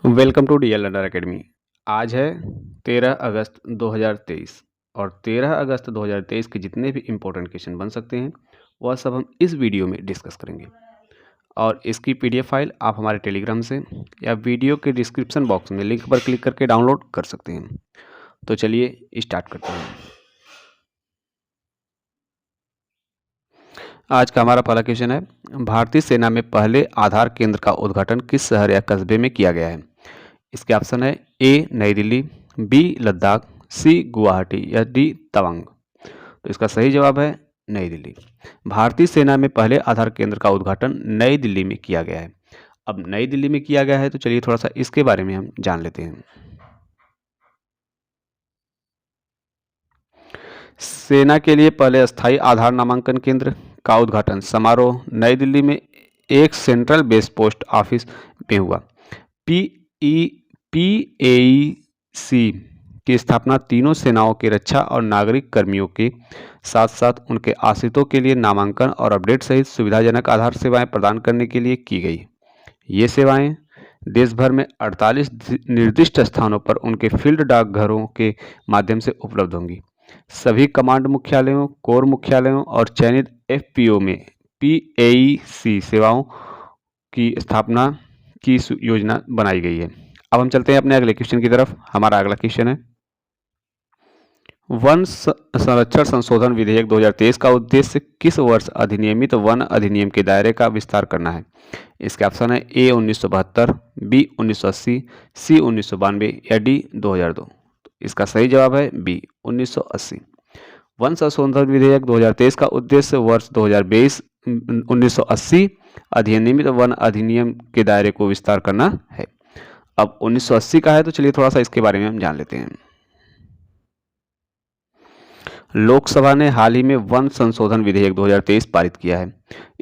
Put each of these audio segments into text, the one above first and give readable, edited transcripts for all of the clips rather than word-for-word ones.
Welcome to DL learner academy. आज है 13 अगस्त 2023 और 13 अगस्त 2023 के जितने भी इम्पोर्टेंट क्वेश्चन बन सकते हैं वह सब हम इस वीडियो में डिस्कस करेंगे। और इसकी पीडीएफ फाइल आप हमारे टेलीग्राम से या वीडियो के डिस्क्रिप्शन बॉक्स में लिंक पर क्लिक करके डाउनलोड कर सकते हैं। तो चलिए स्टार्ट करते हैं। आज का हमारा पहला क्वेश्चन है, भारतीय सेना में पहले आधार केंद्र का उद्घाटन किस शहर या कस्बे में किया गया है? इसके ऑप्शन है ए नई दिल्ली, बी लद्दाख, सी गुवाहाटी या डी तवांग। तो इसका सही जवाब है नई दिल्ली। भारतीय सेना में पहले आधार केंद्र का उद्घाटन नई दिल्ली में किया गया है। अब नई दिल्ली में किया गया है तो चलिए थोड़ा सा इसके बारे में हम जान लेते हैं। सेना के लिए पहले अस्थायी आधार नामांकन केंद्र का उद्घाटन समारोह नई दिल्ली में एक सेंट्रल बेस पोस्ट ऑफिस में हुआ। PAEC की स्थापना तीनों सेनाओं के रक्षा और नागरिक कर्मियों के साथ साथ उनके आश्रितों के लिए नामांकन और अपडेट सहित सुविधाजनक आधार सेवाएं प्रदान करने के लिए की गई। ये सेवाएं देश भर में 48 निर्दिष्ट स्थानों पर उनके फील्ड डाकघरों के माध्यम से उपलब्ध होंगी। सभी कमांड मुख्यालयों, कोर मुख्यालयों और चयनित FPO में PAEC सेवाओं की स्थापना की योजना बनाई गई है। अब हम चलते हैं अपने अगले क्वेश्चन की तरफ। हमारा अगला क्वेश्चन है, वन संरक्षण संशोधन विधेयक 2023 का उद्देश्य किस वर्ष अधिनियमित वन अधिनियम के दायरे का विस्तार करना है? इसके ऑप्शन है ए 1972, बी 1980, सी 1992 या डी 2002। तो इसका सही जवाब है बी 1980। वन संशोधन विधेयक 2023 का उद्देश्य वर्ष 2022 1980 अधिनियमित वन अधिनियम के दायरे को विस्तार करना है। अब 1980 का है तो चलिए थोड़ा सा इसके बारे में हम जान लेते हैं। लोकसभा ने हाल ही में वन संशोधन विधेयक 2023 पारित किया है।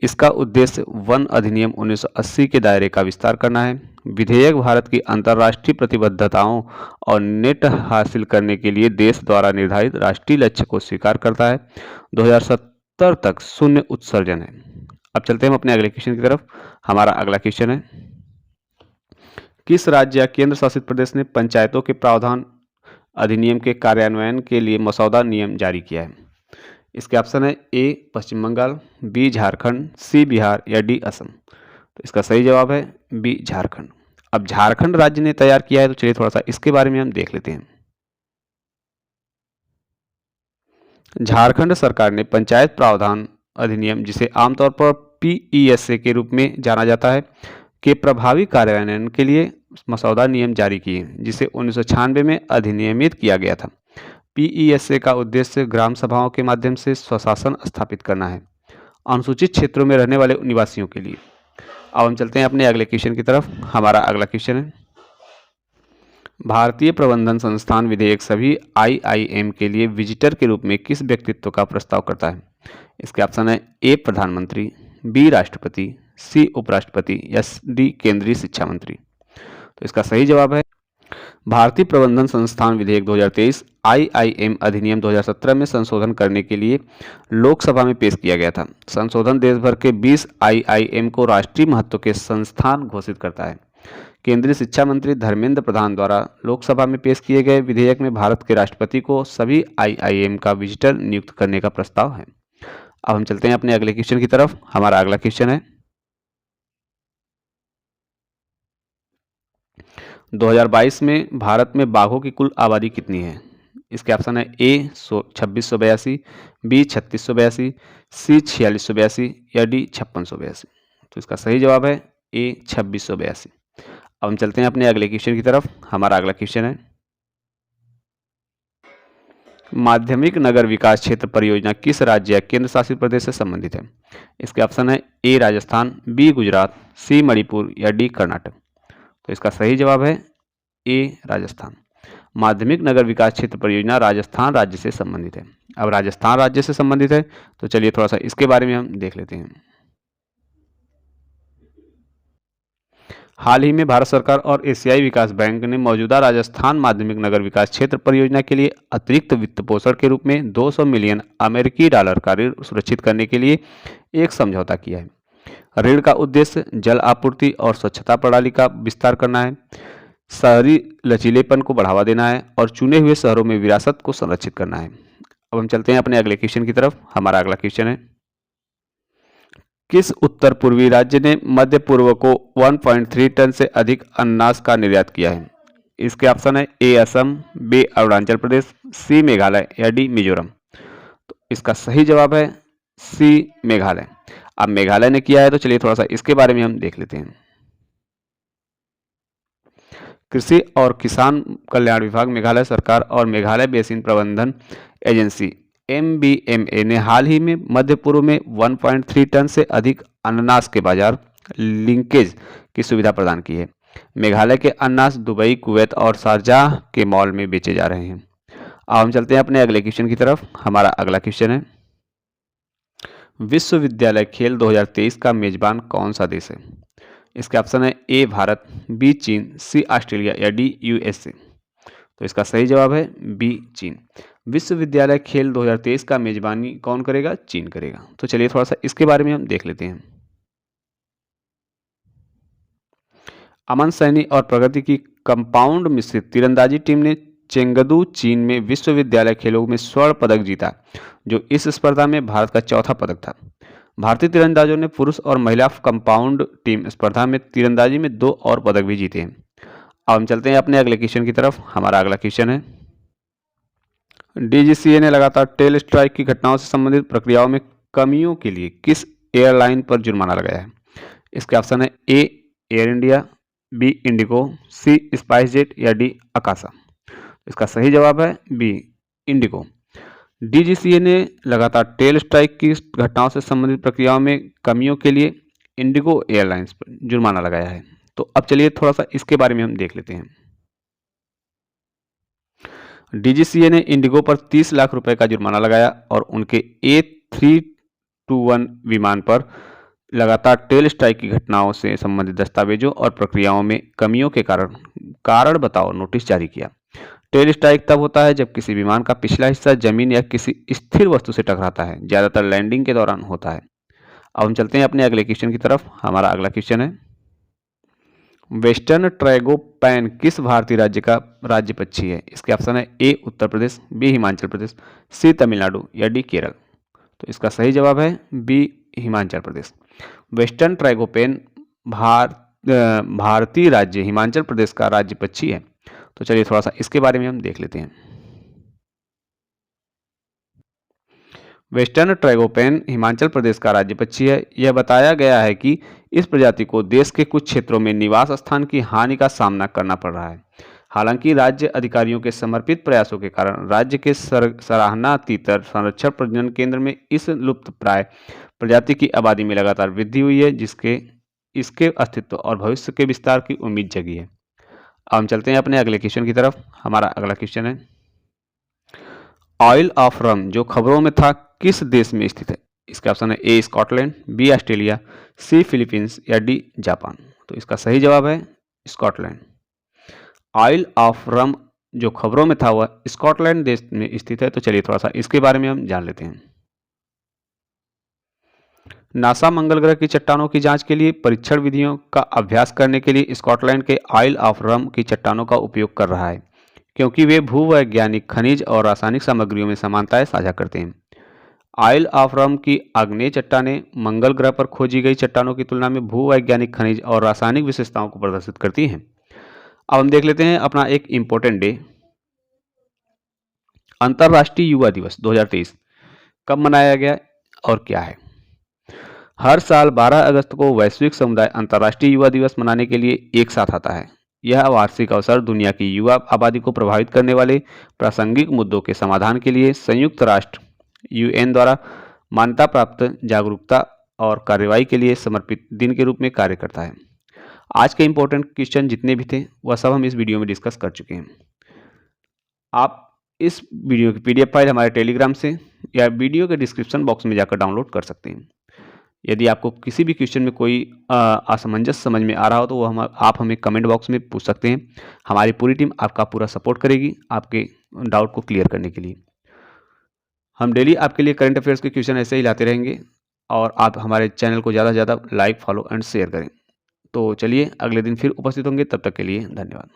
इसका उद्देश्य वन अधिनियम 1980 के दायरे का विस्तार करना है। विधेयक भारत की अंतर्राष्ट्रीय प्रतिबद्धताओं और नेट हासिल करने के लिए देश द्वारा निर्धारित राष्ट्रीय लक्ष्य को स्वीकार करता है। 2070 तक शून्य उत्सर्जन है। अब चलते हैं हम अपने अगले क्वेश्चन की तरफ। हमारा अगला क्वेश्चन है, किस राज्य या केंद्र शासित प्रदेश ने पंचायतों के प्रावधान अधिनियम के कार्यान्वयन के लिए मसौदा नियम जारी किया है? इसके ऑप्शन है ए पश्चिम बंगाल, बी झारखंड, सी बिहार या डी असम। तो इसका सही जवाब है बी झारखंड। अब झारखंड राज्य ने तैयार किया है तो चलिए थोड़ा सा इसके बारे में हम देख लेते हैं। झारखंड सरकार ने पंचायत प्रावधान अधिनियम, जिसे आमतौर पर PESA के रूप में जाना जाता है, के प्रभावी कार्यान्वयन के लिए मसौदा नियम जारी किए, जिसे 1996 में अधिनियमित किया गया था। PESA का उद्देश्य ग्राम सभाओं के माध्यम से स्वशासन स्थापित करना है अनुसूचित क्षेत्रों में रहने वाले निवासियों के लिए। अब हम चलते हैं अपने अगले क्वेश्चन की तरफ। हमारा अगला क्वेश्चन है, भारतीय प्रबंधन संस्थान विधेयक सभी IIM के लिए विजिटर के रूप में किस व्यक्तित्व का प्रस्ताव करता है? इसके ऑप्शन है ए प्रधानमंत्री, बी राष्ट्रपति, सी उपराष्ट्रपति या डी केंद्रीय शिक्षा मंत्री। तो इसका सही जवाब है भारतीय प्रबंधन संस्थान विधेयक 2023 IIM अधिनियम 2017 में संशोधन करने के लिए लोकसभा में पेश किया गया था। संशोधन देश भर के 20 IIM को राष्ट्रीय महत्व के संस्थान घोषित करता है। केंद्रीय शिक्षा मंत्री धर्मेंद्र प्रधान द्वारा लोकसभा में पेश किए गए विधेयक में भारत के राष्ट्रपति को सभी IIM का विजिटर नियुक्त करने का प्रस्ताव है। अब हम चलते हैं अपने अगले क्वेश्चन की तरफ। हमारा अगला क्वेश्चन है, 2022 में भारत में बाघों की कुल आबादी कितनी है? इसके ऑप्शन है ए 2682, बी 3682, सी 4682 या डी 5682। तो इसका सही जवाब है ए 2682। अब हम चलते हैं अपने अगले क्वेश्चन की तरफ। हमारा अगला क्वेश्चन है, माध्यमिक नगर विकास क्षेत्र परियोजना किस राज्य या केंद्र शासित प्रदेश से संबंधित है? इसके ऑप्शन है ए राजस्थान, बी गुजरात, सी मणिपुर या डी कर्नाटक। तो इसका सही जवाब है ए राजस्थान। माध्यमिक नगर विकास क्षेत्र परियोजना राजस्थान राज्य से संबंधित है। अब राजस्थान राज्य से संबंधित है तो चलिए थोड़ा सा इसके बारे में हम देख लेते हैं। हाल ही में भारत सरकार और एशियाई विकास बैंक ने मौजूदा राजस्थान माध्यमिक नगर विकास क्षेत्र परियोजना के लिए अतिरिक्त वित्त पोषण के रूप में 200 मिलियन अमेरिकी डॉलर का ऋण सुरक्षित करने के लिए एक समझौता किया है। ऋण का उद्देश्य जल आपूर्ति और स्वच्छता प्रणाली का विस्तार करना है। शहरी लचीलेपन को बढ़ावा देना है और चुने हुए शहरों में विरासत को संरक्षित करना है। अब हम चलते हैं अपने अगले क्वेश्चन की तरफ। हमारा अगला क्वेश्चन है, किस उत्तर पूर्वी राज्य ने मध्य पूर्व को 1.3 टन से अधिक अनाज का निर्यात किया है? इसके ऑप्शन है ए असम, बी अरुणाचल प्रदेश, सी मेघालय या डी मिजोरम। तो इसका सही जवाब है सी मेघालय। अब मेघालय ने किया है तो चलिए थोड़ा सा इसके बारे में हम देख लेते हैं। कृषि और किसान कल्याण विभाग, मेघालय सरकार और मेघालय बेसिन प्रबंधन एजेंसी MBMA ने हाल ही में मध्य पूर्व में 1.3 टन से अधिक अनानास के बाजार लिंकेज की सुविधा प्रदान की है। मेघालय के अनानास दुबई, कुवैत और शारजाह के मॉल में बेचे जा रहे हैं। अब हम चलते हैं अपने अगले क्वेश्चन की तरफ। हमारा अगला क्वेश्चन है, विश्वविद्यालय खेल 2023 का मेजबान कौन सा देश है? इसके ऑप्शन है ए भारत, बी चीन, सी ऑस्ट्रेलिया या डी USA। तो इसका सही जवाब है बी चीन। विश्वविद्यालय खेल 2023 का मेजबानी कौन करेगा? चीन करेगा। तो चलिए थोड़ा सा इसके बारे में हम देख लेते हैं। अमन सैनी और प्रगति की कंपाउंड मिश्रित तीरंदाजी टीम ने चेंगदू, चीन में विश्वविद्यालय खेलों में स्वर्ण पदक जीता, जो इस स्पर्धा में भारत का चौथा पदक था। भारतीय तीरंदाजों ने पुरुष और महिला कंपाउंड टीम स्पर्धा में तीरंदाजी में 2 और पदक भी जीते हैं। अब हम चलते हैं अपने अगले क्वेश्चन की तरफ। हमारा अगला क्वेश्चन है, DGCA ने लगातार टेल स्ट्राइक की घटनाओं से संबंधित प्रक्रियाओं में कमियों के लिए किस एयरलाइन पर जुर्माना लगाया है? इसके ऑप्शन है ए एयर इंडिया, बी इंडिगो, सी स्पाइस जेट या डी अकाशा। इसका सही जवाब है बी इंडिगो। DGCA ने लगातार टेल स्ट्राइक की घटनाओं से संबंधित प्रक्रियाओं में कमियों के लिए इंडिगो एयरलाइंस पर जुर्माना लगाया है। तो अब चलिए थोड़ा सा इसके बारे में हम देख लेते हैं। DGCA ने इंडिगो पर 30 लाख रुपए का जुर्माना लगाया और उनके A321 विमान पर लगातार टेल स्ट्राइक की घटनाओं से संबंधित दस्तावेजों और प्रक्रियाओं में कमियों के कारण बताओ नोटिस जारी किया। टेल स्ट्राइक तब होता है जब किसी विमान का पिछला हिस्सा जमीन या किसी स्थिर वस्तु से टकराता है, ज्यादातर लैंडिंग के दौरान होता है। अब हम चलते हैं अपने अगले क्वेश्चन की तरफ। हमारा अगला क्वेश्चन है, वेस्टर्न ट्रैगोपैन किस भारतीय राज्य का राज्य पक्षी है? इसके ऑप्शन है ए उत्तर प्रदेश, बी हिमाचल प्रदेश, सी तमिलनाडु या डी केरल। तो इसका सही जवाब है B Himachal Pradesh. Western tragopan भारतीय राज्य हिमाचल प्रदेश का राज्य पक्षी है। तो चलिए थोड़ा सा इसके बारे में हम देख लेते हैं। वेस्टर्न ट्रैगोपैन हिमाचल प्रदेश का राज्य पक्षी है। यह बताया गया है कि इस प्रजाति को देश के कुछ क्षेत्रों में निवास स्थान की हानि का सामना करना पड़ रहा है। हालांकि राज्य अधिकारियों के समर्पित प्रयासों के कारण राज्य के सराहना तीतर संरक्षण प्रजनन केंद्र में इस लुप्तप्राय प्रजाति की आबादी में लगातार वृद्धि हुई है, जिसके इसके अस्तित्व और भविष्य के विस्तार की उम्मीद जगी है। अब हम चलते हैं अपने अगले क्वेश्चन की तरफ। हमारा अगला क्वेश्चन है, ऑयल ऑफ रम जो खबरों में था किस देश में स्थित है? इसका ऑप्शन है ए स्कॉटलैंड, बी ऑस्ट्रेलिया, सी फिलीपींस या डी जापान। तो इसका सही जवाब है स्कॉटलैंड। ऑयल ऑफ रम जो खबरों में था वह स्कॉटलैंड देश में स्थित है। तो चलिए थोड़ा सा इसके बारे में हम जान लेते हैं। नासा मंगल ग्रह की चट्टानों की जांच के लिए परीक्षण विधियों का अभ्यास करने के लिए स्कॉटलैंड के ऑयल ऑफ रम की चट्टानों का उपयोग कर रहा है, क्योंकि वे भूवैज्ञानिक खनिज और रासायनिक सामग्रियों में समानताएं साझा करते हैं। ऑयल ऑफ रम की आग्नेय चट्टानें मंगल ग्रह पर खोजी गई चट्टानों की तुलना में भूवैज्ञानिक खनिज और रासायनिक विशेषताओं को प्रदर्शित करती हैं। अब हम देख लेते हैं अपना एक इंपॉर्टेंट डे। अंतर्राष्ट्रीय युवा दिवस 2023 कब मनाया गया और क्या है? हर साल 12 अगस्त को वैश्विक समुदाय अंतर्राष्ट्रीय युवा दिवस मनाने के लिए एक साथ आता है। यह वार्षिक अवसर दुनिया की युवा आबादी को प्रभावित करने वाले प्रासंगिक मुद्दों के समाधान के लिए संयुक्त राष्ट्र UN द्वारा मान्यता प्राप्त जागरूकता और कार्रवाई के लिए समर्पित दिन के रूप में कार्य करता है। आज के इंपॉर्टेंट क्वेश्चन जितने भी थे वह सब हम इस वीडियो में डिस्कस कर चुके हैं। आप इस वीडियो की PDF फाइल हमारे टेलीग्राम से या वीडियो के डिस्क्रिप्शन बॉक्स में जाकर डाउनलोड कर सकते हैं। यदि आपको किसी भी क्वेश्चन में कोई असमंजस समझ में आ रहा हो तो वो आप हमें कमेंट बॉक्स में पूछ सकते हैं। हमारी पूरी टीम आपका पूरा सपोर्ट करेगी आपके डाउट को क्लियर करने के लिए। हम डेली आपके लिए करंट अफेयर्स के क्वेश्चन ऐसे ही लाते रहेंगे और आप हमारे चैनल को ज़्यादा से ज़्यादा लाइक, फॉलो एंड शेयर करें। तो चलिए अगले दिन फिर उपस्थित होंगे, तब तक के लिए धन्यवाद।